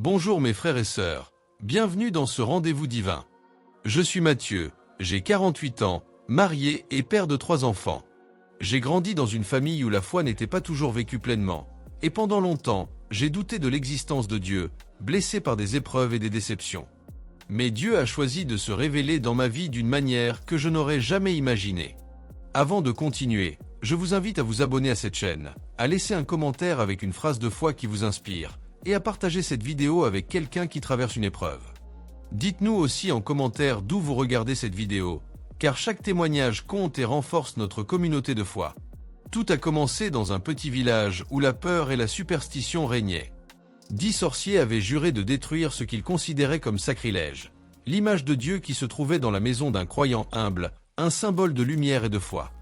Bonjour mes frères et sœurs, bienvenue dans ce rendez-vous divin. Je suis Mathieu, j'ai 48 ans, marié et père de 3 enfants. J'ai grandi dans une famille où la foi n'était pas toujours vécue pleinement, et pendant longtemps, j'ai douté de l'existence de Dieu, blessé par des épreuves et des déceptions. Mais Dieu a choisi de se révéler dans ma vie d'une manière que je n'aurais jamais imaginée. Avant de continuer, je vous invite à vous abonner à cette chaîne, à laisser un commentaire avec une phrase de foi qui vous inspire, et à partager cette vidéo avec quelqu'un qui traverse une épreuve. Dites-nous aussi en commentaire d'où vous regardez cette vidéo, car chaque témoignage compte et renforce notre communauté de foi. Tout a commencé dans un petit village où la peur et la superstition régnaient. 10 sorciers avaient juré de détruire ce qu'ils considéraient comme sacrilège, l'image de Dieu qui se trouvait dans la maison d'un croyant humble, un symbole de lumière et de foi.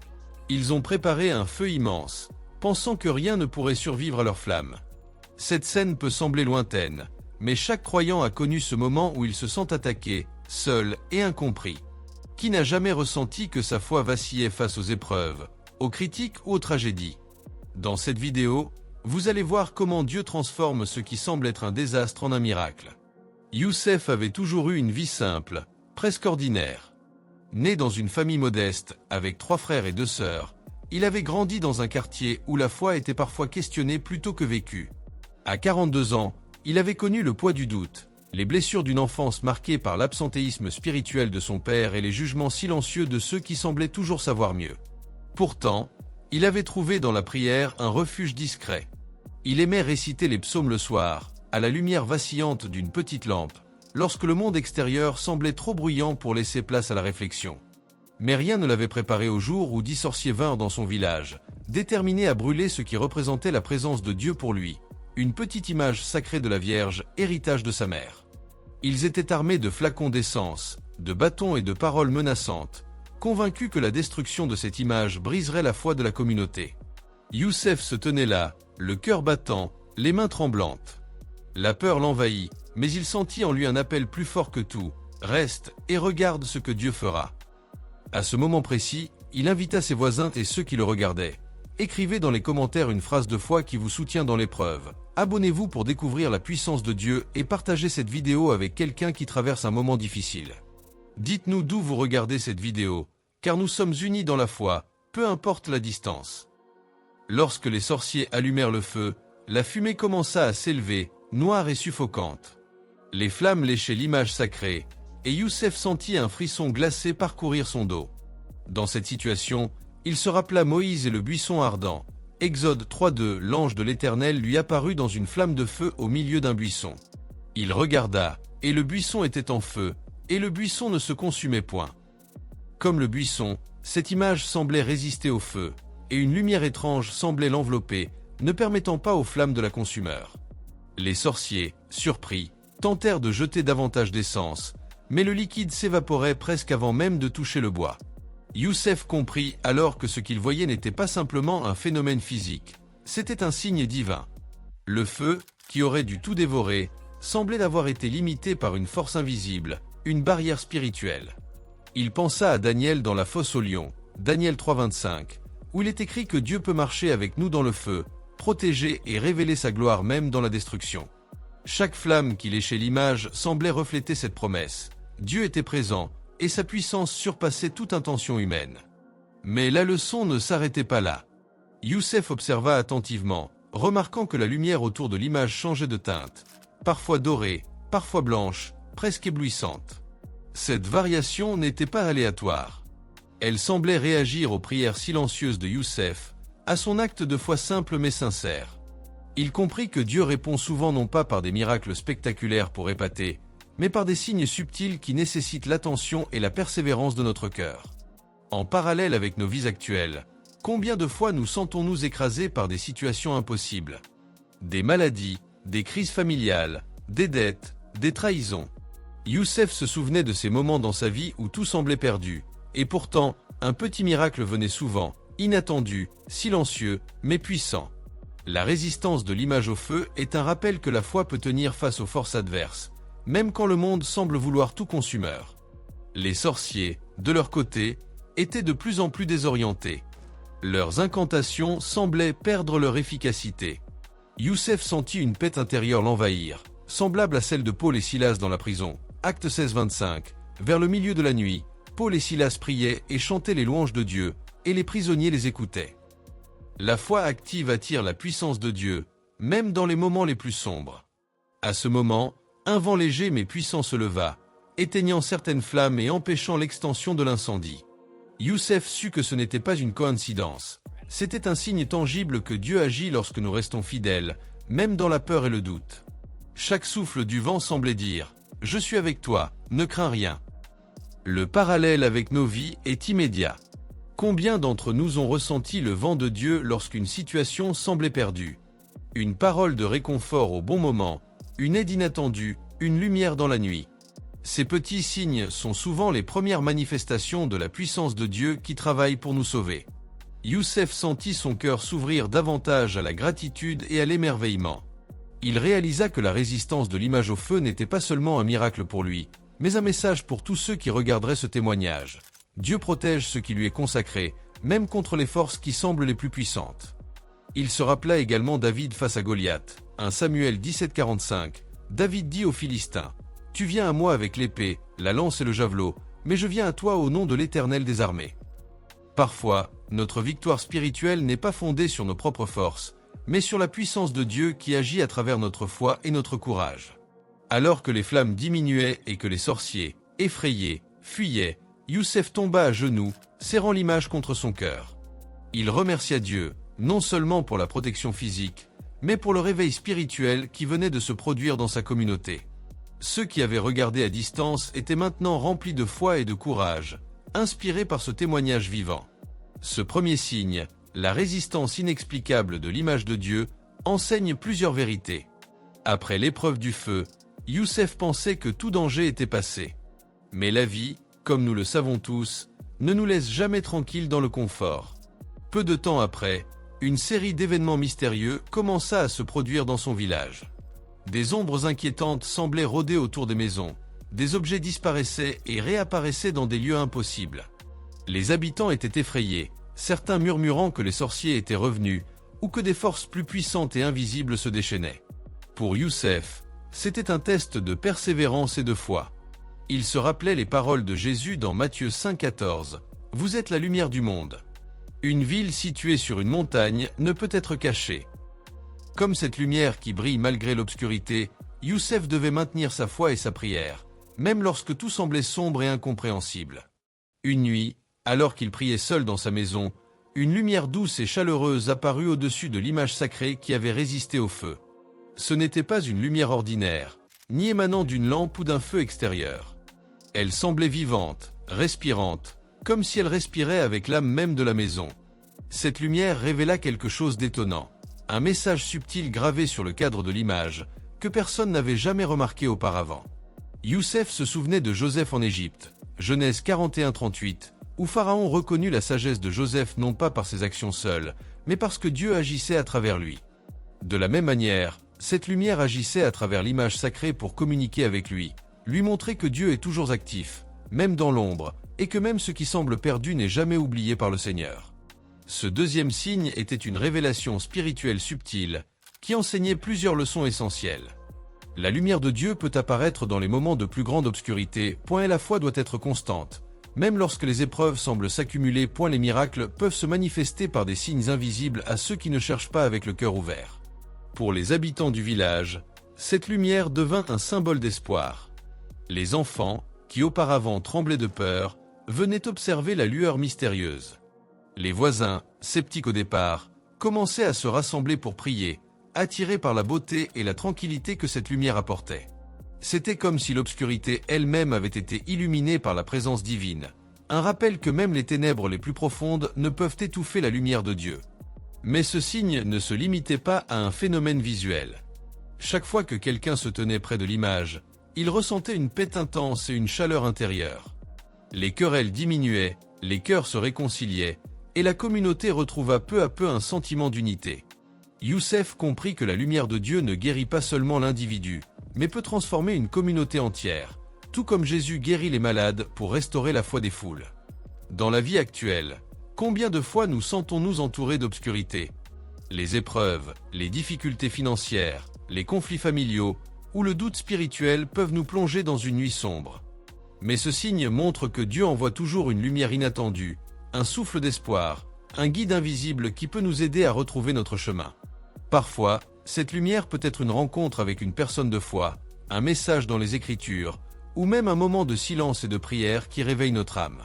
Ils ont préparé un feu immense, pensant que rien ne pourrait survivre à leur flamme. Cette scène peut sembler lointaine, mais chaque croyant a connu ce moment où il se sent attaqué, seul et incompris. Qui n'a jamais ressenti que sa foi vacillait face aux épreuves, aux critiques ou aux tragédies? Dans cette vidéo, vous allez voir comment Dieu transforme ce qui semble être un désastre en un miracle. Youssef avait toujours eu une vie simple, presque ordinaire. Né dans une famille modeste, avec 3 frères et 2 sœurs, il avait grandi dans un quartier où la foi était parfois questionnée plutôt que vécue. À 42 ans, il avait connu le poids du doute, les blessures d'une enfance marquée par l'absentéisme spirituel de son père et les jugements silencieux de ceux qui semblaient toujours savoir mieux. Pourtant, il avait trouvé dans la prière un refuge discret. Il aimait réciter les psaumes le soir, à la lumière vacillante d'une petite lampe, lorsque le monde extérieur semblait trop bruyant pour laisser place à la réflexion. Mais rien ne l'avait préparé au jour où 10 sorciers vinrent dans son village, déterminés à brûler ce qui représentait la présence de Dieu pour lui, une petite image sacrée de la Vierge, héritage de sa mère. Ils étaient armés de flacons d'essence, de bâtons et de paroles menaçantes, convaincus que la destruction de cette image briserait la foi de la communauté. Youssef se tenait là, le cœur battant, les mains tremblantes. La peur l'envahit, mais il sentit en lui un appel plus fort que tout. « Reste et regarde ce que Dieu fera ». À ce moment précis, il invita ses voisins et ceux qui le regardaient. Écrivez dans les commentaires une phrase de foi qui vous soutient dans l'épreuve. Abonnez-vous pour découvrir la puissance de Dieu et partagez cette vidéo avec quelqu'un qui traverse un moment difficile. Dites-nous d'où vous regardez cette vidéo, car nous sommes unis dans la foi, peu importe la distance. Lorsque les sorciers allumèrent le feu, la fumée commença à s'élever, noire et suffocante. Les flammes léchaient l'image sacrée, et Youssef sentit un frisson glacé parcourir son dos. Dans cette situation, il se rappela Moïse et le buisson ardent. Exode 3:2, l'ange de l'Éternel lui apparut dans une flamme de feu au milieu d'un buisson. Il regarda, et le buisson était en feu, et le buisson ne se consumait point. Comme le buisson, cette image semblait résister au feu, et une lumière étrange semblait l'envelopper, ne permettant pas aux flammes de la consumer. Les sorciers, surpris, tentèrent de jeter davantage d'essence, mais le liquide s'évaporait presque avant même de toucher le bois. Youssef comprit alors que ce qu'il voyait n'était pas simplement un phénomène physique, c'était un signe divin. Le feu, qui aurait dû tout dévorer, semblait avoir été limité par une force invisible, une barrière spirituelle. Il pensa à Daniel dans la fosse aux lions, Daniel 3:25, où il est écrit que Dieu peut marcher avec nous dans le feu, protéger et révéler sa gloire même dans la destruction. Chaque flamme qui léchait l'image semblait refléter cette promesse. Dieu était présent, et sa puissance surpassait toute intention humaine. Mais la leçon ne s'arrêtait pas là. Youssef observa attentivement, remarquant que la lumière autour de l'image changeait de teinte, parfois dorée, parfois blanche, presque éblouissante. Cette variation n'était pas aléatoire. Elle semblait réagir aux prières silencieuses de Youssef, à son acte de foi simple mais sincère. Il comprit que Dieu répond souvent non pas par des miracles spectaculaires pour épater, mais par des signes subtils qui nécessitent l'attention et la persévérance de notre cœur. En parallèle avec nos vies actuelles, combien de fois nous sentons-nous écrasés par des situations impossibles? Des maladies, des crises familiales, des dettes, des trahisons. Youssef se souvenait de ces moments dans sa vie où tout semblait perdu, et pourtant, un petit miracle venait souvent, inattendu, silencieux, mais puissant. La résistance de l'image au feu est un rappel que la foi peut tenir face aux forces adverses, même quand le monde semble vouloir tout consumer. Les sorciers, de leur côté, étaient de plus en plus désorientés. Leurs incantations semblaient perdre leur efficacité. Youssef sentit une paix intérieure l'envahir, semblable à celle de Paul et Silas dans la prison. Acte 16, 25. Vers le milieu de la nuit, Paul et Silas priaient et chantaient les louanges de Dieu, et les prisonniers les écoutaient. La foi active attire la puissance de Dieu, même dans les moments les plus sombres. À ce moment, un vent léger mais puissant se leva, éteignant certaines flammes et empêchant l'extension de l'incendie. Youssef sut que ce n'était pas une coïncidence. C'était un signe tangible que Dieu agit lorsque nous restons fidèles, même dans la peur et le doute. Chaque souffle du vent semblait dire « Je suis avec toi, ne crains rien ». Le parallèle avec nos vies est immédiat. Combien d'entre nous ont ressenti le vent de Dieu lorsqu'une situation semblait perdue? Une parole de réconfort au bon moment, une aide inattendue, une lumière dans la nuit. Ces petits signes sont souvent les premières manifestations de la puissance de Dieu qui travaille pour nous sauver. Youssef sentit son cœur s'ouvrir davantage à la gratitude et à l'émerveillement. Il réalisa que la résistance de l'image au feu n'était pas seulement un miracle pour lui, mais un message pour tous ceux qui regarderaient ce témoignage. Dieu protège ce qui lui est consacré, même contre les forces qui semblent les plus puissantes. Il se rappela également David face à Goliath. 1 Samuel 17,45. David dit aux Philistins: « Tu viens à moi avec l'épée, la lance et le javelot, mais je viens à toi au nom de l'Éternel des armées. » Parfois, notre victoire spirituelle n'est pas fondée sur nos propres forces, mais sur la puissance de Dieu qui agit à travers notre foi et notre courage. Alors que les flammes diminuaient et que les sorciers, effrayés, fuyaient, Youssef tomba à genoux, serrant l'image contre son cœur. Il remercia Dieu, non seulement pour la protection physique, mais pour le réveil spirituel qui venait de se produire dans sa communauté. Ceux qui avaient regardé à distance étaient maintenant remplis de foi et de courage, inspirés par ce témoignage vivant. Ce premier signe, la résistance inexplicable de l'image de Dieu, enseigne plusieurs vérités. Après l'épreuve du feu, Youssef pensait que tout danger était passé. Mais la vie, comme nous le savons tous, ne nous laisse jamais tranquilles dans le confort. Peu de temps après, une série d'événements mystérieux commença à se produire dans son village. Des ombres inquiétantes semblaient rôder autour des maisons, des objets disparaissaient et réapparaissaient dans des lieux impossibles. Les habitants étaient effrayés, certains murmurant que les sorciers étaient revenus, ou que des forces plus puissantes et invisibles se déchaînaient. Pour Youssef, c'était un test de persévérance et de foi. Il se rappelait les paroles de Jésus dans Matthieu 5,14 « Vous êtes la lumière du monde. Une ville située sur une montagne ne peut être cachée. » Comme cette lumière qui brille malgré l'obscurité, Youssef devait maintenir sa foi et sa prière, même lorsque tout semblait sombre et incompréhensible. Une nuit, alors qu'il priait seul dans sa maison, une lumière douce et chaleureuse apparut au-dessus de l'image sacrée qui avait résisté au feu. Ce n'était pas une lumière ordinaire, ni émanant d'une lampe ou d'un feu extérieur. Elle semblait vivante, respirante, comme si elle respirait avec l'âme même de la maison. Cette lumière révéla quelque chose d'étonnant, un message subtil gravé sur le cadre de l'image, que personne n'avait jamais remarqué auparavant. Youssef se souvenait de Joseph en Égypte, Genèse 41-38, où Pharaon reconnut la sagesse de Joseph non pas par ses actions seules, mais parce que Dieu agissait à travers lui. De la même manière, cette lumière agissait à travers l'image sacrée pour communiquer avec lui montrer que Dieu est toujours actif, même dans l'ombre, et que même ce qui semble perdu n'est jamais oublié par le Seigneur. Ce deuxième signe était une révélation spirituelle subtile, qui enseignait plusieurs leçons essentielles. La lumière de Dieu peut apparaître dans les moments de plus grande obscurité, et la foi doit être constante. Même lorsque les épreuves semblent s'accumuler, les miracles peuvent se manifester par des signes invisibles à ceux qui ne cherchent pas avec le cœur ouvert. Pour les habitants du village, cette lumière devint un symbole d'espoir. Les enfants, qui auparavant tremblaient de peur, venaient observer la lueur mystérieuse. Les voisins, sceptiques au départ, commençaient à se rassembler pour prier, attirés par la beauté et la tranquillité que cette lumière apportait. C'était comme si l'obscurité elle-même avait été illuminée par la présence divine, un rappel que même les ténèbres les plus profondes ne peuvent étouffer la lumière de Dieu. Mais ce signe ne se limitait pas à un phénomène visuel. Chaque fois que quelqu'un se tenait près de l'image, il ressentait une paix intense et une chaleur intérieure. Les querelles diminuaient, les cœurs se réconciliaient, et la communauté retrouva peu à peu un sentiment d'unité. Youssef comprit que la lumière de Dieu ne guérit pas seulement l'individu, mais peut transformer une communauté entière, tout comme Jésus guérit les malades pour restaurer la foi des foules. Dans la vie actuelle, combien de fois nous sentons-nous entourés d'obscurité? Les épreuves, les difficultés financières, les conflits familiaux, ou le doute spirituel peuvent nous plonger dans une nuit sombre. Mais ce signe montre que Dieu envoie toujours une lumière inattendue, un souffle d'espoir, un guide invisible qui peut nous aider à retrouver notre chemin. Parfois, cette lumière peut être une rencontre avec une personne de foi, un message dans les Écritures, ou même un moment de silence et de prière qui réveille notre âme.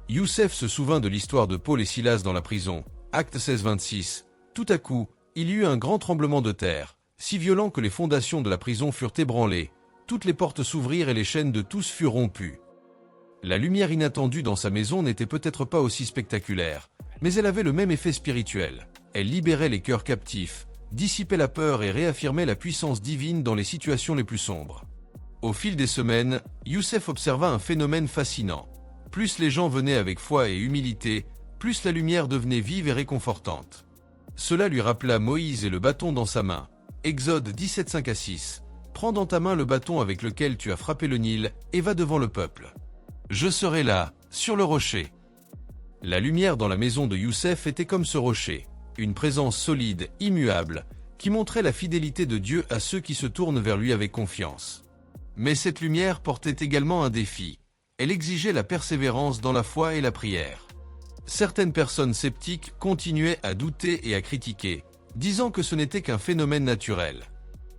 Youssef se souvint de l'histoire de Paul et Silas dans la prison, Acte 16, 26. Tout à coup, il y eut un grand tremblement de terre, si violent que les fondations de la prison furent ébranlées, toutes les portes s'ouvrirent et les chaînes de tous furent rompues. La lumière inattendue dans sa maison n'était peut-être pas aussi spectaculaire, mais elle avait le même effet spirituel. Elle libérait les cœurs captifs, dissipait la peur et réaffirmait la puissance divine dans les situations les plus sombres. Au fil des semaines, Youssef observa un phénomène fascinant. Plus les gens venaient avec foi et humilité, plus la lumière devenait vive et réconfortante. Cela lui rappela Moïse et le bâton dans sa main. Exode 17, 5 à 6. Prends dans ta main le bâton avec lequel tu as frappé le Nil et va devant le peuple. Je serai là, sur le rocher. La lumière dans la maison de Youssef était comme ce rocher, une présence solide, immuable, qui montrait la fidélité de Dieu à ceux qui se tournent vers lui avec confiance. Mais cette lumière portait également un défi. Elle exigeait la persévérance dans la foi et la prière. Certaines personnes sceptiques continuaient à douter et à critiquer, disant que ce n'était qu'un phénomène naturel.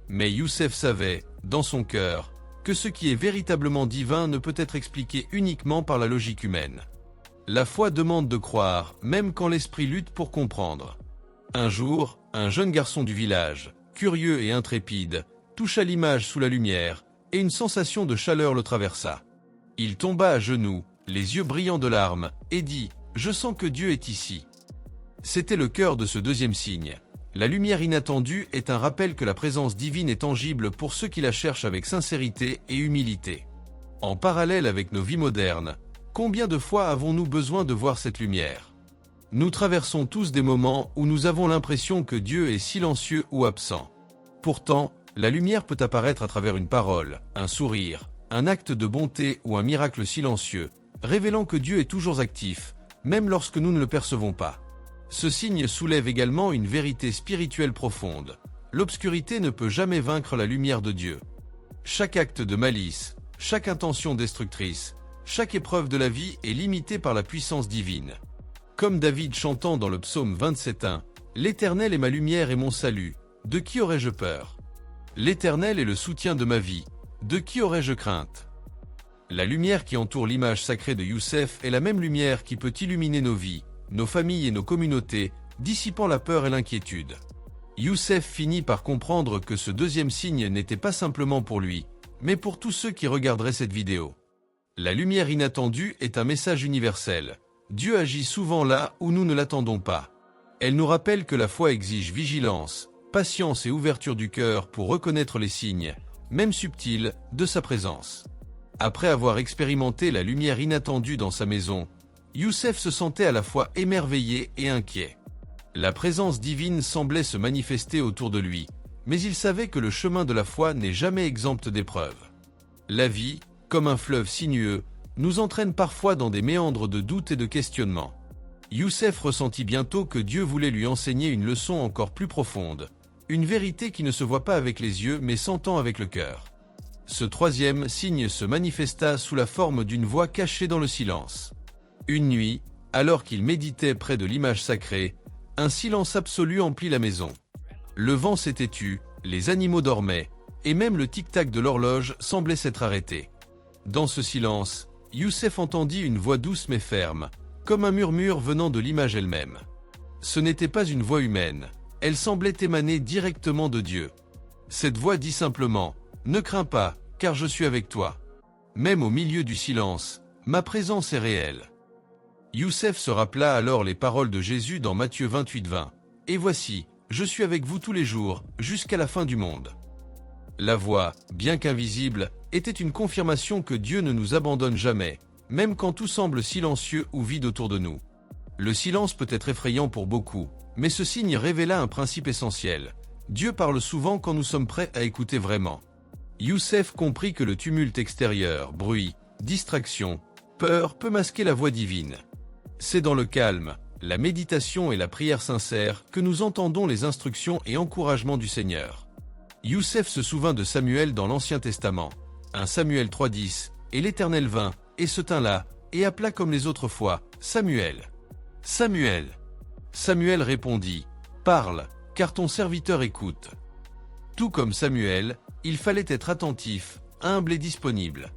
Mais Youssef savait, dans son cœur, que ce qui est véritablement divin ne peut être expliqué uniquement par la logique humaine. La foi demande de croire, même quand l'esprit lutte pour comprendre. Un jour, un jeune garçon du village, curieux et intrépide, toucha l'image sous la lumière, et une sensation de chaleur le traversa. Il tomba à genoux, les yeux brillants de larmes, et dit « Je sens que Dieu est ici ». C'était le cœur de ce deuxième signe. La lumière inattendue est un rappel que la présence divine est tangible pour ceux qui la cherchent avec sincérité et humilité. En parallèle avec nos vies modernes, combien de fois avons-nous besoin de voir cette lumière ? Nous traversons tous des moments où nous avons l'impression que Dieu est silencieux ou absent. Pourtant, la lumière peut apparaître à travers une parole, un sourire, un acte de bonté ou un miracle silencieux, révélant que Dieu est toujours actif, même lorsque nous ne le percevons pas. Ce signe soulève également une vérité spirituelle profonde. L'obscurité ne peut jamais vaincre la lumière de Dieu. Chaque acte de malice, chaque intention destructrice, chaque épreuve de la vie est limitée par la puissance divine. Comme David chantant dans le psaume 27:1, « L'Éternel est ma lumière et mon salut, de qui aurais-je peur ? L'Éternel est le soutien de ma vie, de qui aurais-je crainte ?» La lumière qui entoure l'image sacrée de Youssef est la même lumière qui peut illuminer nos vies, nos familles et nos communautés, dissipant la peur et l'inquiétude. Youssef finit par comprendre que ce deuxième signe n'était pas simplement pour lui, mais pour tous ceux qui regarderaient cette vidéo. La lumière inattendue est un message universel. Dieu agit souvent là où nous ne l'attendons pas. Elle nous rappelle que la foi exige vigilance, patience et ouverture du cœur pour reconnaître les signes, même subtils, de sa présence. Après avoir expérimenté la lumière inattendue dans sa maison, Youssef se sentait à la fois émerveillé et inquiet. La présence divine semblait se manifester autour de lui, mais il savait que le chemin de la foi n'est jamais exempt d'épreuves. La vie, comme un fleuve sinueux, nous entraîne parfois dans des méandres de doute et de questionnement. Youssef ressentit bientôt que Dieu voulait lui enseigner une leçon encore plus profonde, une vérité qui ne se voit pas avec les yeux mais s'entend avec le cœur. Ce troisième signe se manifesta sous la forme d'une voix cachée dans le silence. Une nuit, alors qu'il méditait près de l'image sacrée, un silence absolu emplit la maison. Le vent s'était tu, les animaux dormaient, et même le tic-tac de l'horloge semblait s'être arrêté. Dans ce silence, Youssef entendit une voix douce mais ferme, comme un murmure venant de l'image elle-même. Ce n'était pas une voix humaine, elle semblait émaner directement de Dieu. Cette voix dit simplement « Ne crains pas, car je suis avec toi. » Même au milieu du silence, ma présence est réelle. Youssef se rappela alors les paroles de Jésus dans Matthieu 28:20. « Et voici, je suis avec vous tous les jours, jusqu'à la fin du monde. » La voix, bien qu'invisible, était une confirmation que Dieu ne nous abandonne jamais, même quand tout semble silencieux ou vide autour de nous. Le silence peut être effrayant pour beaucoup, mais ce signe révéla un principe essentiel. Dieu parle souvent quand nous sommes prêts à écouter vraiment. Youssef comprit que le tumulte extérieur, bruit, distraction, peur peut masquer la voix divine. C'est dans le calme, la méditation et la prière sincère que nous entendons les instructions et encouragements du Seigneur. Youssef se souvint de Samuel dans l'Ancien Testament. 1 Samuel 3,10, et l'Éternel vint, et se tint là, et appela comme les autres fois, Samuel. Samuel. Samuel répondit, Parle, car ton serviteur écoute. Tout comme Samuel, il fallait être attentif, humble et disponible.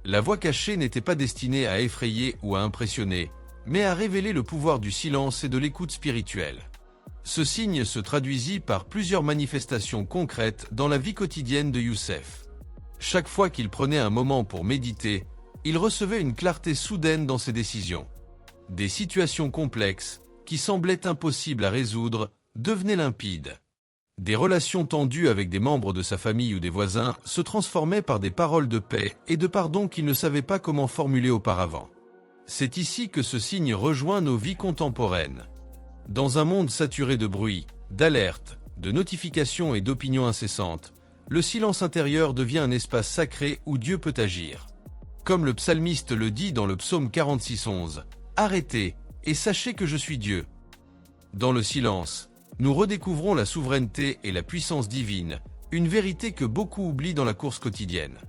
La voix cachée n'était pas destinée à effrayer ou à impressionner, mais à révéler le pouvoir du silence et de l'écoute spirituelle. Ce signe se traduisit par plusieurs manifestations concrètes dans la vie quotidienne de Youssef. Chaque fois qu'il prenait un moment pour méditer, il recevait une clarté soudaine dans ses décisions. Des situations complexes, qui semblaient impossibles à résoudre, devenaient limpides. Des relations tendues avec des membres de sa famille ou des voisins se transformaient par des paroles de paix et de pardon qu'il ne savait pas comment formuler auparavant. C'est ici que ce signe rejoint nos vies contemporaines. Dans un monde saturé de bruit, d'alertes, de notifications et d'opinions incessantes, le silence intérieur devient un espace sacré où Dieu peut agir. Comme le psalmiste le dit dans le psaume 46:11, « Arrêtez, et sachez que je suis Dieu ». Dans le silence, nous redécouvrons la souveraineté et la puissance divine, une vérité que beaucoup oublient dans la course quotidienne.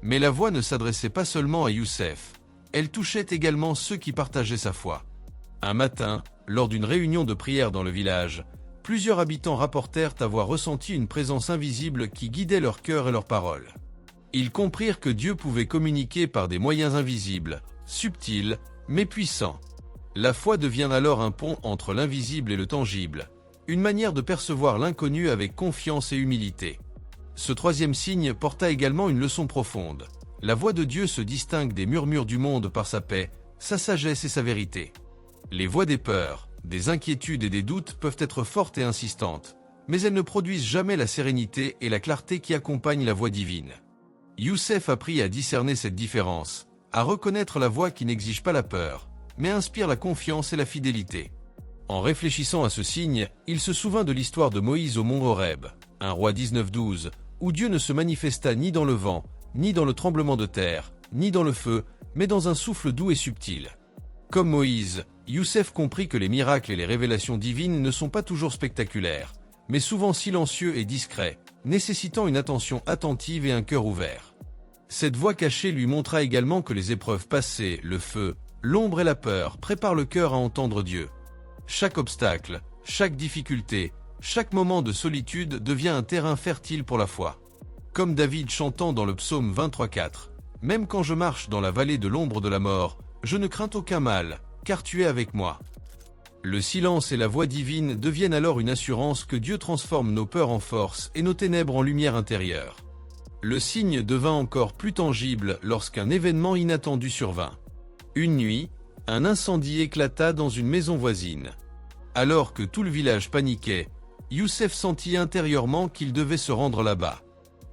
Mais la voix ne s'adressait pas seulement à Youssef, elle touchait également ceux qui partageaient sa foi. Un matin, lors d'une réunion de prière dans le village, plusieurs habitants rapportèrent avoir ressenti une présence invisible qui guidait leur cœur et leurs paroles. Ils comprirent que Dieu pouvait communiquer par des moyens invisibles, subtils, mais puissants. La foi devient alors un pont entre l'invisible et le tangible, une manière de percevoir l'inconnu avec confiance et humilité. Ce troisième signe porta également une leçon profonde. La voix de Dieu se distingue des murmures du monde par sa paix, sa sagesse et sa vérité. Les voix des peurs, des inquiétudes et des doutes peuvent être fortes et insistantes, mais elles ne produisent jamais la sérénité et la clarté qui accompagnent la voix divine. Youssef apprit à discerner cette différence, à reconnaître la voix qui n'exige pas la peur, mais inspire la confiance et la fidélité. En réfléchissant à ce signe, il se souvint de l'histoire de Moïse au mont Horeb, 1 Roi 19:12, où Dieu ne se manifesta ni dans le vent, ni dans le tremblement de terre, ni dans le feu, mais dans un souffle doux et subtil. Comme Moïse, Youssef comprit que les miracles et les révélations divines ne sont pas toujours spectaculaires, mais souvent silencieux et discrets, nécessitant une attention attentive et un cœur ouvert. Cette voix cachée lui montra également que les épreuves passées, le feu, l'ombre et la peur préparent le cœur à entendre Dieu. Chaque obstacle, chaque difficulté, chaque moment de solitude devient un terrain fertile pour la foi. Comme David chantant dans le psaume 23:4, « Même quand je marche dans la vallée de l'ombre de la mort, je ne crains aucun mal, car tu es avec moi. » Le silence et la voix divine deviennent alors une assurance que Dieu transforme nos peurs en force et nos ténèbres en lumière intérieure. Le signe devint encore plus tangible lorsqu'un événement inattendu survint. Une nuit, un incendie éclata dans une maison voisine. Alors que tout le village paniquait, Youssef sentit intérieurement qu'il devait se rendre là-bas.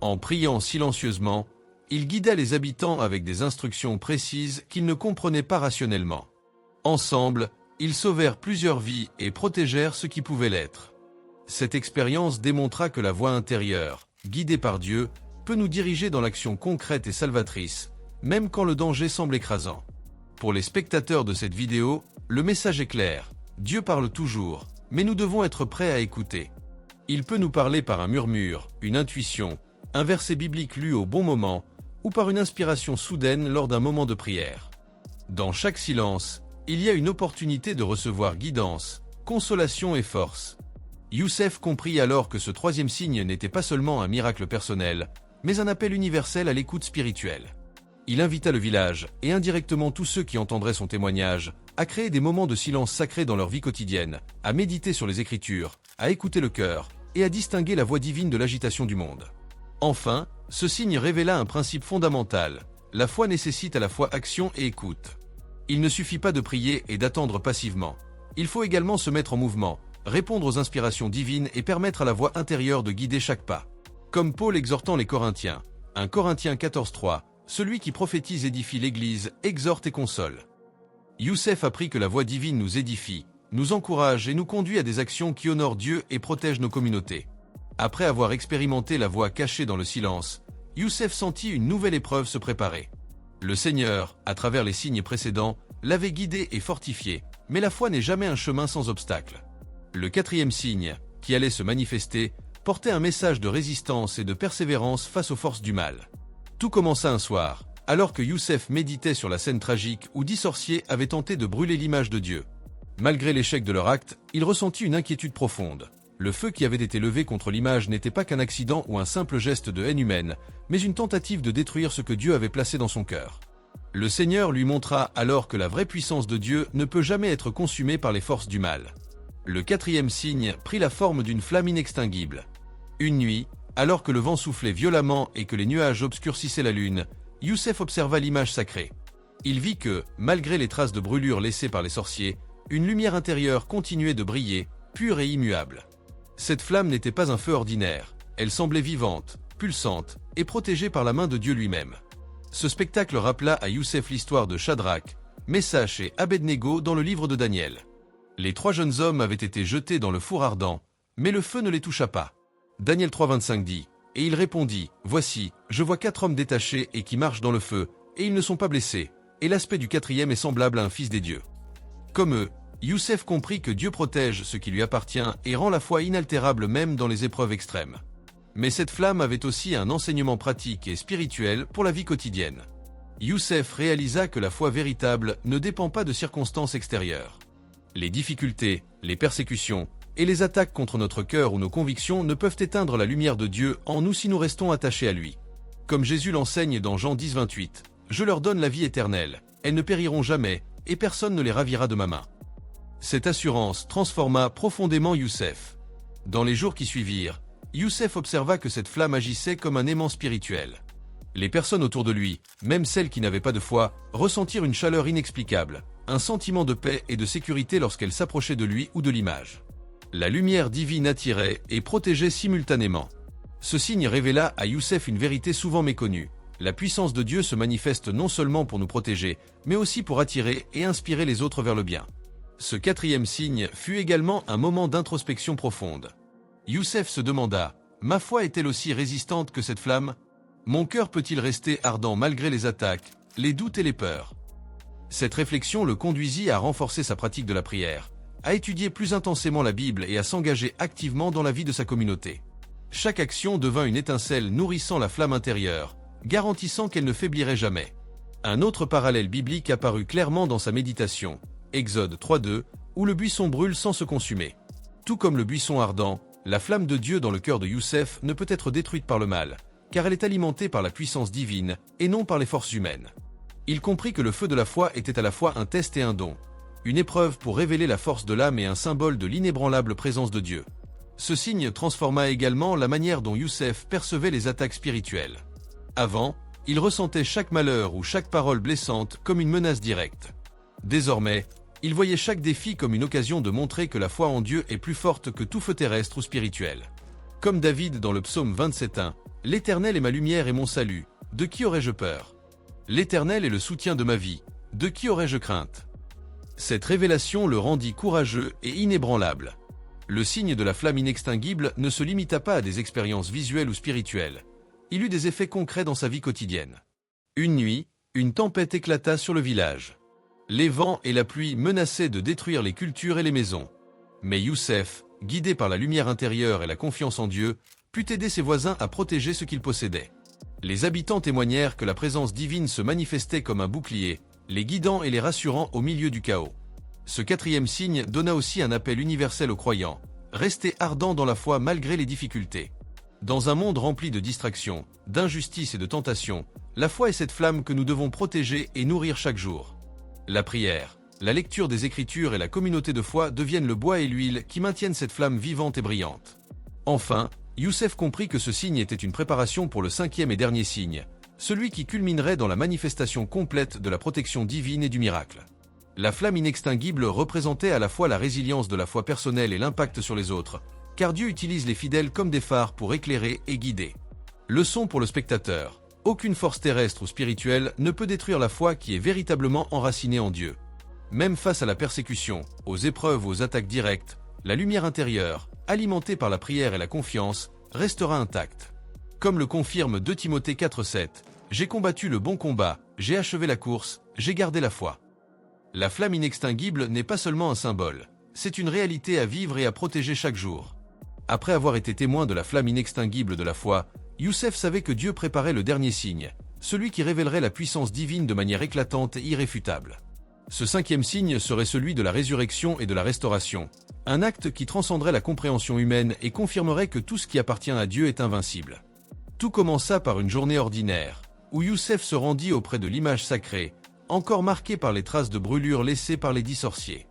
En priant silencieusement, il guida les habitants avec des instructions précises qu'ils ne comprenaient pas rationnellement. Ensemble, ils sauvèrent plusieurs vies et protégèrent ceux qui pouvaient l'être. Cette expérience démontra que la voix intérieure, guidée par Dieu, peut nous diriger dans l'action concrète et salvatrice, même quand le danger semble écrasant. Pour les spectateurs de cette vidéo, le message est clair. Dieu parle toujours, mais nous devons être prêts à écouter. Il peut nous parler par un murmure, une intuition, un verset biblique lu au bon moment, ou par une inspiration soudaine lors d'un moment de prière. Dans chaque silence, il y a une opportunité de recevoir guidance, consolation et force. Youssef comprit alors que ce troisième signe n'était pas seulement un miracle personnel, mais un appel universel à l'écoute spirituelle. Il invita le village, et indirectement tous ceux qui entendraient son témoignage, à créer des moments de silence sacrés dans leur vie quotidienne, à méditer sur les Écritures, à écouter le cœur, et à distinguer la voix divine de l'agitation du monde. Enfin, ce signe révéla un principe fondamental. La foi nécessite à la fois action et écoute. Il ne suffit pas de prier et d'attendre passivement. Il faut également se mettre en mouvement, répondre aux inspirations divines et permettre à la voix intérieure de guider chaque pas. Comme Paul exhortant les Corinthiens, 1 Corinthiens 14:3, celui qui prophétise édifie l'Église, exhorte et console. Youssef apprit que la voix divine nous édifie, nous encourage et nous conduit à des actions qui honorent Dieu et protègent nos communautés. Après avoir expérimenté la voix cachée dans le silence, Youssef sentit une nouvelle épreuve se préparer. Le Seigneur, à travers les signes précédents, l'avait guidé et fortifié, mais la foi n'est jamais un chemin sans obstacle. Le quatrième signe, qui allait se manifester, portait un message de résistance et de persévérance face aux forces du mal. Tout commença un soir, alors que Youssef méditait sur la scène tragique où 10 sorciers avaient tenté de brûler l'image de Dieu. Malgré l'échec de leur acte, il ressentit une inquiétude profonde. Le feu qui avait été levé contre l'image n'était pas qu'un accident ou un simple geste de haine humaine, mais une tentative de détruire ce que Dieu avait placé dans son cœur. Le Seigneur lui montra alors que la vraie puissance de Dieu ne peut jamais être consumée par les forces du mal. Le 4e signe prit la forme d'une flamme inextinguible. Une nuit, alors que le vent soufflait violemment et que les nuages obscurcissaient la lune, Youssef observa l'image sacrée. Il vit que, malgré les traces de brûlure laissées par les sorciers, une lumière intérieure continuait de briller, pure et immuable. Cette flamme n'était pas un feu ordinaire, elle semblait vivante, pulsante et protégée par la main de Dieu lui-même. Ce spectacle rappela à Youssef l'histoire de Shadrach, Meshach et Abednego dans le livre de Daniel. Les 3 jeunes hommes avaient été jetés dans le four ardent, mais le feu ne les toucha pas. Daniel 3,25 dit, « Et il répondit, Voici, je vois 4 hommes détachés et qui marchent dans le feu, et ils ne sont pas blessés, et l'aspect du 4e est semblable à un fils des dieux. » Comme eux, Youssef comprit que Dieu protège ce qui lui appartient et rend la foi inaltérable même dans les épreuves extrêmes. Mais cette flamme avait aussi un enseignement pratique et spirituel pour la vie quotidienne. Youssef réalisa que la foi véritable ne dépend pas de circonstances extérieures. Les difficultés, les persécutions et les attaques contre notre cœur ou nos convictions ne peuvent éteindre la lumière de Dieu en nous si nous restons attachés à lui. Comme Jésus l'enseigne dans Jean 10, 28, « Je leur donne la vie éternelle, elles ne périront jamais, et personne ne les ravira de ma main. » Cette assurance transforma profondément Youssef. Dans les jours qui suivirent, Youssef observa que cette flamme agissait comme un aimant spirituel. Les personnes autour de lui, même celles qui n'avaient pas de foi, ressentirent une chaleur inexplicable, un sentiment de paix et de sécurité lorsqu'elles s'approchaient de lui ou de l'image. La lumière divine attirait et protégeait simultanément. Ce signe révéla à Youssef une vérité souvent méconnue. La puissance de Dieu se manifeste non seulement pour nous protéger, mais aussi pour attirer et inspirer les autres vers le bien. Ce 4e signe fut également un moment d'introspection profonde. Youssef se demanda, « Ma foi est-elle aussi résistante que cette flamme ? Mon cœur peut-il rester ardent malgré les attaques, les doutes et les peurs ?» Cette réflexion le conduisit à renforcer sa pratique de la prière, à étudier plus intensément la Bible et à s'engager activement dans la vie de sa communauté. Chaque action devint une étincelle nourrissant la flamme intérieure, garantissant qu'elle ne faiblirait jamais. Un autre parallèle biblique apparut clairement dans sa méditation, Exode 3:2, où le buisson brûle sans se consumer. Tout comme le buisson ardent, la flamme de Dieu dans le cœur de Youssef ne peut être détruite par le mal, car elle est alimentée par la puissance divine et non par les forces humaines. Il comprit que le feu de la foi était à la fois un test et un don, une épreuve pour révéler la force de l'âme et un symbole de l'inébranlable présence de Dieu. Ce signe transforma également la manière dont Youssef percevait les attaques spirituelles. Avant, il ressentait chaque malheur ou chaque parole blessante comme une menace directe. Désormais, il voyait chaque défi comme une occasion de montrer que la foi en Dieu est plus forte que tout feu terrestre ou spirituel. Comme David dans le psaume 27:1, « L'Éternel est ma lumière et mon salut, de qui aurais-je peur ? L'Éternel est le soutien de ma vie, de qui aurais-je crainte ?» Cette révélation le rendit courageux et inébranlable. Le signe de la flamme inextinguible ne se limita pas à des expériences visuelles ou spirituelles. Il eut des effets concrets dans sa vie quotidienne. Une nuit, une tempête éclata sur le village. Les vents et la pluie menaçaient de détruire les cultures et les maisons. Mais Youssef, guidé par la lumière intérieure et la confiance en Dieu, put aider ses voisins à protéger ce qu'ils possédaient. Les habitants témoignèrent que la présence divine se manifestait comme un bouclier, les guidant et les rassurant au milieu du chaos. Ce 4e signe donna aussi un appel universel aux croyants, rester ardents dans la foi malgré les difficultés. Dans un monde rempli de distractions, d'injustices et de tentations, la foi est cette flamme que nous devons protéger et nourrir chaque jour. La prière, la lecture des Écritures et la communauté de foi deviennent le bois et l'huile qui maintiennent cette flamme vivante et brillante. Enfin, Youssef comprit que ce signe était une préparation pour le 5e et dernier signe, celui qui culminerait dans la manifestation complète de la protection divine et du miracle. La flamme inextinguible représentait à la fois la résilience de la foi personnelle et l'impact sur les autres, car Dieu utilise les fidèles comme des phares pour éclairer et guider. Leçon pour le spectateur. Aucune force terrestre ou spirituelle ne peut détruire la foi qui est véritablement enracinée en Dieu. Même face à la persécution, aux épreuves ou aux attaques directes, la lumière intérieure, alimentée par la prière et la confiance, restera intacte. Comme le confirme 2 Timothée 4:7, « J'ai combattu le bon combat, j'ai achevé la course, j'ai gardé la foi. » La flamme inextinguible n'est pas seulement un symbole, c'est une réalité à vivre et à protéger chaque jour. Après avoir été témoin de la flamme inextinguible de la foi, Youssef savait que Dieu préparait le dernier signe, celui qui révélerait la puissance divine de manière éclatante et irréfutable. Ce cinquième signe serait celui de la résurrection et de la restauration, un acte qui transcenderait la compréhension humaine et confirmerait que tout ce qui appartient à Dieu est invincible. Tout commença par une journée ordinaire, où Youssef se rendit auprès de l'image sacrée, encore marquée par les traces de brûlures laissées par les 10 sorciers.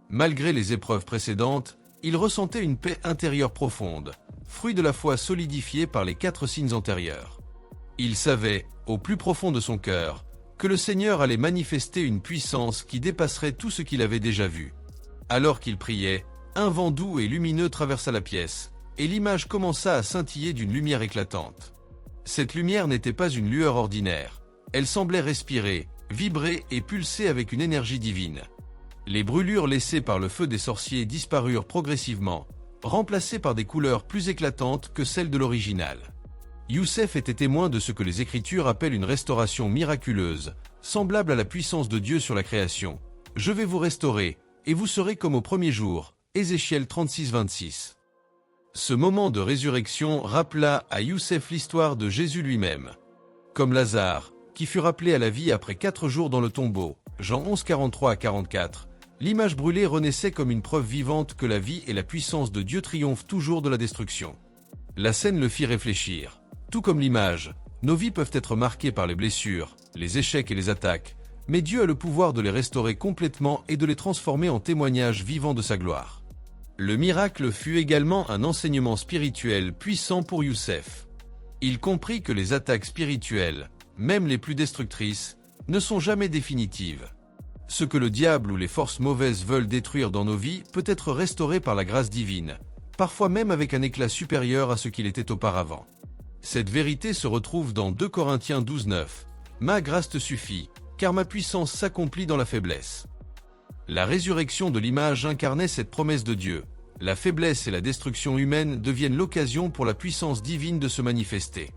Malgré les épreuves précédentes, il ressentait une paix intérieure profonde, fruit de la foi solidifiée par les 4 signes antérieurs. Il savait, au plus profond de son cœur, que le Seigneur allait manifester une puissance qui dépasserait tout ce qu'il avait déjà vu. Alors qu'il priait, un vent doux et lumineux traversa la pièce, et l'image commença à scintiller d'une lumière éclatante. Cette lumière n'était pas une lueur ordinaire, elle semblait respirer, vibrer et pulser avec une énergie divine. Les brûlures laissées par le feu des sorciers disparurent progressivement, remplacées par des couleurs plus éclatantes que celles de l'original. Youssef était témoin de ce que les Écritures appellent une restauration miraculeuse, semblable à la puissance de Dieu sur la création. « Je vais vous restaurer, et vous serez comme au premier jour » Ézéchiel 36, 26. Ce moment de résurrection rappela à Youssef l'histoire de Jésus lui-même. Comme Lazare, qui fut rappelé à la vie après 4 jours dans le tombeau, Jean 11, 43 à 44, l'image brûlée renaissait comme une preuve vivante que la vie et la puissance de Dieu triomphent toujours de la destruction. La scène le fit réfléchir. Tout comme l'image, nos vies peuvent être marquées par les blessures, les échecs et les attaques, mais Dieu a le pouvoir de les restaurer complètement et de les transformer en témoignages vivants de sa gloire. Le miracle fut également un enseignement spirituel puissant pour Youssef. Il comprit que les attaques spirituelles, même les plus destructrices, ne sont jamais définitives. Ce que le diable ou les forces mauvaises veulent détruire dans nos vies peut être restauré par la grâce divine, parfois même avec un éclat supérieur à ce qu'il était auparavant. Cette vérité se retrouve dans 2 Corinthiens 12, 9. « Ma grâce te suffit, car ma puissance s'accomplit dans la faiblesse. » La résurrection de l'image incarnait cette promesse de Dieu. La faiblesse et la destruction humaine deviennent l'occasion pour la puissance divine de se manifester.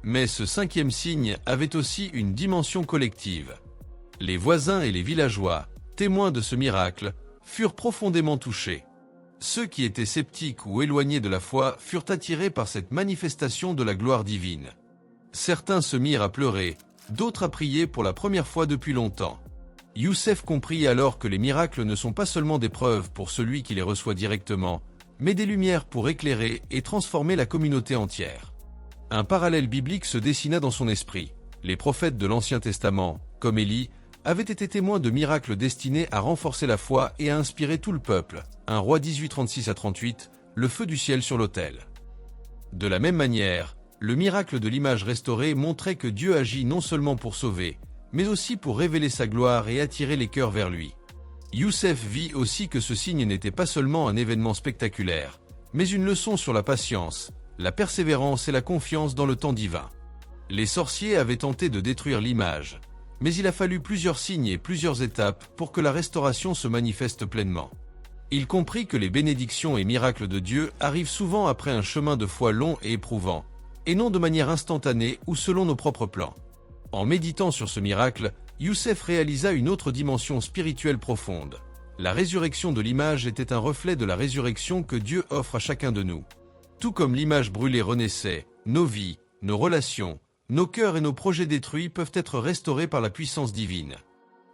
Mais ce cinquième signe avait aussi une dimension collective. Les voisins et les villageois, témoins de ce miracle, furent profondément touchés. Ceux qui étaient sceptiques ou éloignés de la foi furent attirés par cette manifestation de la gloire divine. Certains se mirent à pleurer, d'autres à prier pour la première fois depuis longtemps. Youssef comprit alors que les miracles ne sont pas seulement des preuves pour celui qui les reçoit directement, mais des lumières pour éclairer et transformer la communauté entière. Un parallèle biblique se dessina dans son esprit. Les prophètes de l'Ancien Testament, comme Élie, avaient été témoins de miracles destinés à renforcer la foi et à inspirer tout le peuple. 1 Roi 18, 36 à 38, le feu du ciel sur l'autel. De la même manière, le miracle de l'image restaurée montrait que Dieu agit non seulement pour sauver, mais aussi pour révéler sa gloire et attirer les cœurs vers lui. Youssef vit aussi que ce signe n'était pas seulement un événement spectaculaire, mais une leçon sur la patience, la persévérance et la confiance dans le temps divin. Les sorciers avaient tenté de détruire l'image, mais il a fallu plusieurs signes et plusieurs étapes pour que la restauration se manifeste pleinement. Il comprit que les bénédictions et miracles de Dieu arrivent souvent après un chemin de foi long et éprouvant, et non de manière instantanée ou selon nos propres plans. En méditant sur ce miracle, Youssef réalisa une autre dimension spirituelle profonde. La résurrection de l'image était un reflet de la résurrection que Dieu offre à chacun de nous. Tout comme l'image brûlée renaissait, nos vies, nos relations, nos cœurs et nos projets détruits peuvent être restaurés par la puissance divine.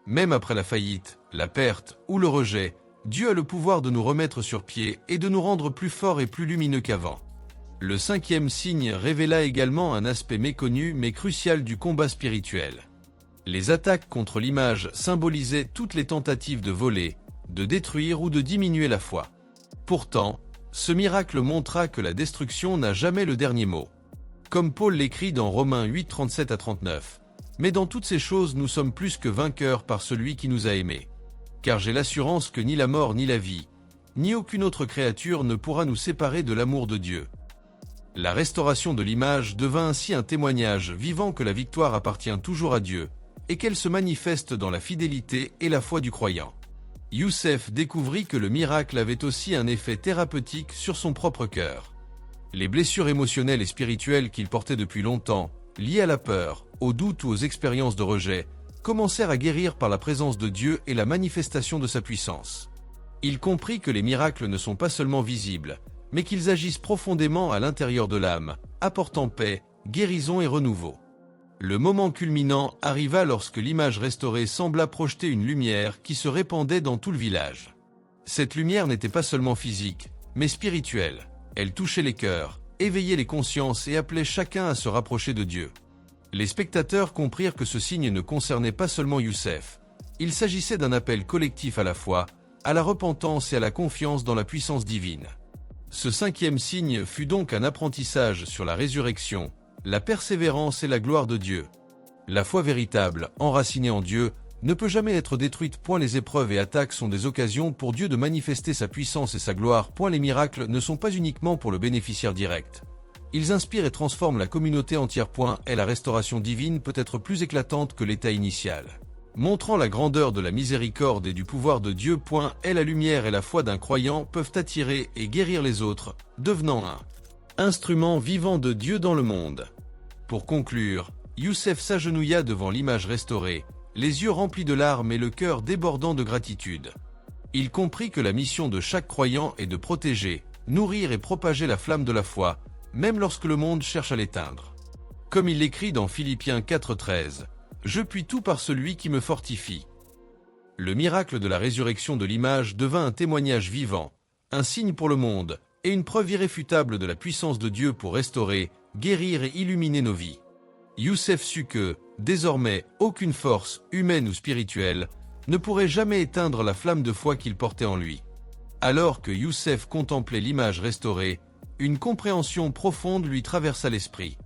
Même après la faillite, la perte ou le rejet, Dieu a le pouvoir de nous remettre sur pied et de nous rendre plus forts et plus lumineux qu'avant. Le cinquième signe révéla également un aspect méconnu mais crucial du combat spirituel. Les attaques contre l'image symbolisaient toutes les tentatives de voler, de détruire ou de diminuer la foi. Pourtant, ce miracle montra que la destruction n'a jamais le dernier mot. Comme Paul l'écrit dans Romains 8, 37 à 39, « Mais dans toutes ces choses nous sommes plus que vainqueurs par celui qui nous a aimés. Car j'ai l'assurance que ni la mort ni la vie, ni aucune autre créature ne pourra nous séparer de l'amour de Dieu. » La restauration de l'image devint ainsi un témoignage vivant que la victoire appartient toujours à Dieu, et qu'elle se manifeste dans la fidélité et la foi du croyant. Youssef découvrit que le miracle avait aussi un effet thérapeutique sur son propre cœur. Les blessures émotionnelles et spirituelles qu'il portait depuis longtemps, liées à la peur, au doute ou aux expériences de rejet, commencèrent à guérir par la présence de Dieu et la manifestation de sa puissance. Il comprit que les miracles ne sont pas seulement visibles, mais qu'ils agissent profondément à l'intérieur de l'âme, apportant paix, guérison et renouveau. Le moment culminant arriva lorsque l'image restaurée sembla projeter une lumière qui se répandait dans tout le village. Cette lumière n'était pas seulement physique, mais spirituelle. Elle touchait les cœurs, éveillait les consciences et appelait chacun à se rapprocher de Dieu. Les spectateurs comprirent que ce signe ne concernait pas seulement Youssef. Il s'agissait d'un appel collectif à la foi, à la repentance et à la confiance dans la puissance divine. Ce cinquième signe fut donc un apprentissage sur la résurrection, la persévérance et la gloire de Dieu. La foi véritable, enracinée en Dieu, ne peut jamais être détruite. Les épreuves et attaques sont des occasions pour Dieu de manifester sa puissance et sa gloire. Les miracles ne sont pas uniquement pour le bénéficiaire direct. Ils inspirent et transforment la communauté entière. Et la restauration divine peut être plus éclatante que l'état initial, montrant la grandeur de la miséricorde et du pouvoir de Dieu. Et la lumière et la foi d'un croyant peuvent attirer et guérir les autres, devenant un instrument vivant de Dieu dans le monde. Pour conclure, Youssef s'agenouilla devant l'image restaurée, les yeux remplis de larmes et le cœur débordant de gratitude. Il comprit que la mission de chaque croyant est de protéger, nourrir et propager la flamme de la foi, même lorsque le monde cherche à l'éteindre. Comme il l'écrit dans Philippiens 4,13, « Je puis tout par celui qui me fortifie ». Le miracle de la résurrection de l'image devint un témoignage vivant, un signe pour le monde, et une preuve irréfutable de la puissance de Dieu pour restaurer, guérir et illuminer nos vies. Youssef sut que, désormais, aucune force, humaine ou spirituelle, ne pourrait jamais éteindre la flamme de foi qu'il portait en lui. Alors que Youssef contemplait l'image restaurée, une compréhension profonde lui traversa l'esprit.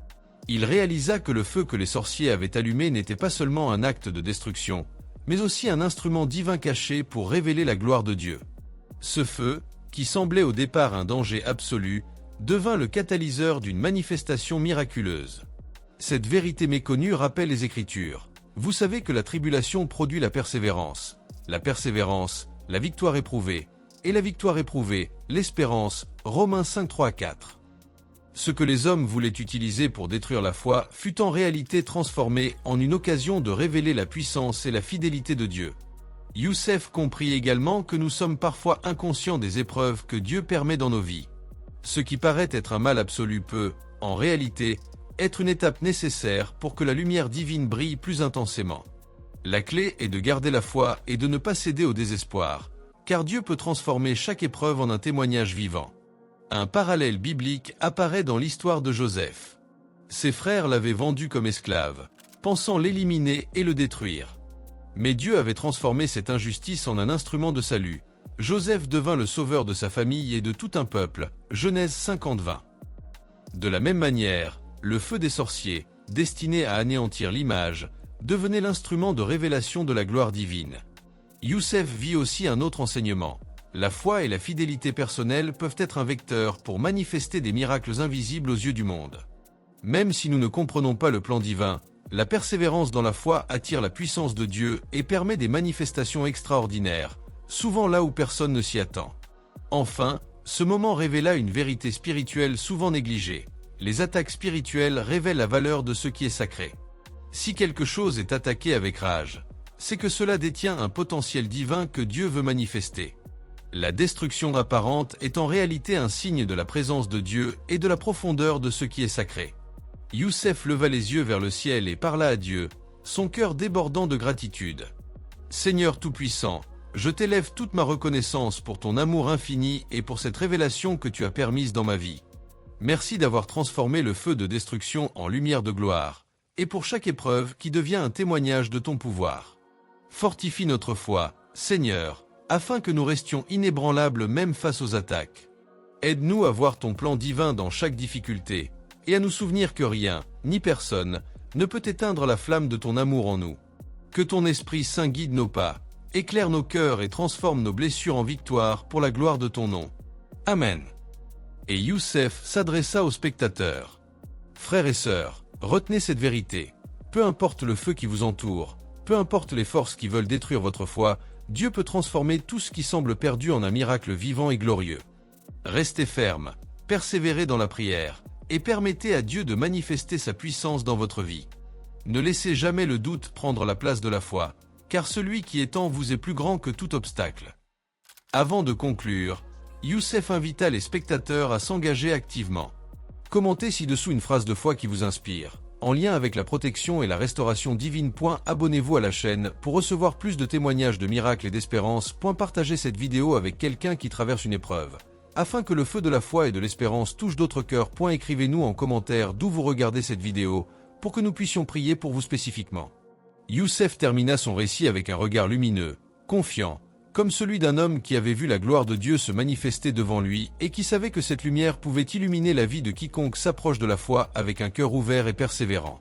Il réalisa que le feu que les sorciers avaient allumé n'était pas seulement un acte de destruction, mais aussi un instrument divin caché pour révéler la gloire de Dieu. Ce feu, qui semblait au départ un danger absolu, devint le catalyseur d'une manifestation miraculeuse. Cette vérité méconnue rappelle les Écritures. Vous savez que la tribulation produit la persévérance, la victoire éprouvée, et la victoire éprouvée, l'espérance, Romains 5:3-4. Ce que les hommes voulaient utiliser pour détruire la foi fut en réalité transformé en une occasion de révéler la puissance et la fidélité de Dieu. Youssef comprit également que nous sommes parfois inconscients des épreuves que Dieu permet dans nos vies. Ce qui paraît être un mal absolu peut, en réalité, être une étape nécessaire pour que la lumière divine brille plus intensément. La clé est de garder la foi et de ne pas céder au désespoir, car Dieu peut transformer chaque épreuve en un témoignage vivant. Un parallèle biblique apparaît dans l'histoire de Joseph. Ses frères l'avaient vendu comme esclave, pensant l'éliminer et le détruire. Mais Dieu avait transformé cette injustice en un instrument de salut. Joseph devint le sauveur de sa famille et de tout un peuple. Genèse 50:20. De la même manière, le feu des sorciers, destiné à anéantir l'image, devenait l'instrument de révélation de la gloire divine. Youssef vit aussi un autre enseignement. La foi et la fidélité personnelle peuvent être un vecteur pour manifester des miracles invisibles aux yeux du monde. Même si nous ne comprenons pas le plan divin, la persévérance dans la foi attire la puissance de Dieu et permet des manifestations extraordinaires, souvent là où personne ne s'y attend. Enfin, ce moment révéla une vérité spirituelle souvent négligée. Les attaques spirituelles révèlent la valeur de ce qui est sacré. Si quelque chose est attaqué avec rage, c'est que cela détient un potentiel divin que Dieu veut manifester. La destruction apparente est en réalité un signe de la présence de Dieu et de la profondeur de ce qui est sacré. Youssef leva les yeux vers le ciel et parla à Dieu, son cœur débordant de gratitude. « Seigneur Tout-Puissant, je t'élève toute ma reconnaissance pour ton amour infini et pour cette révélation que tu as permise dans ma vie. Merci d'avoir transformé le feu de destruction en lumière de gloire, et pour chaque épreuve qui devient un témoignage de ton pouvoir. Fortifie notre foi, Seigneur, afin que nous restions inébranlables même face aux attaques. Aide-nous à voir ton plan divin dans chaque difficulté, et à nous souvenir que rien, ni personne, ne peut éteindre la flamme de ton amour en nous. Que ton Esprit Saint guide nos pas, éclaire nos cœurs et transforme nos blessures en victoire pour la gloire de ton nom. Amen. Et Youssef s'adressa aux spectateurs. Frères et sœurs, retenez cette vérité. Peu importe le feu qui vous entoure, peu importe les forces qui veulent détruire votre foi, Dieu peut transformer tout ce qui semble perdu en un miracle vivant et glorieux. Restez fermes, persévérez dans la prière, et permettez à Dieu de manifester sa puissance dans votre vie. Ne laissez jamais le doute prendre la place de la foi, car celui qui est en vous est plus grand que tout obstacle. Avant de conclure, Youssef invita les spectateurs à s'engager activement. Commentez ci-dessous une phrase de foi qui vous inspire, en lien avec la protection et la restauration divine. Abonnez-vous à la chaîne pour recevoir plus de témoignages de miracles et d'espérance. Partagez cette vidéo avec quelqu'un qui traverse une épreuve, afin que le feu de la foi et de l'espérance touche d'autres cœurs. Écrivez-nous en commentaire d'où vous regardez cette vidéo, pour que nous puissions prier pour vous spécifiquement. Youssef termina son récit avec un regard lumineux, confiant, comme celui d'un homme qui avait vu la gloire de Dieu se manifester devant lui et qui savait que cette lumière pouvait illuminer la vie de quiconque s'approche de la foi avec un cœur ouvert et persévérant.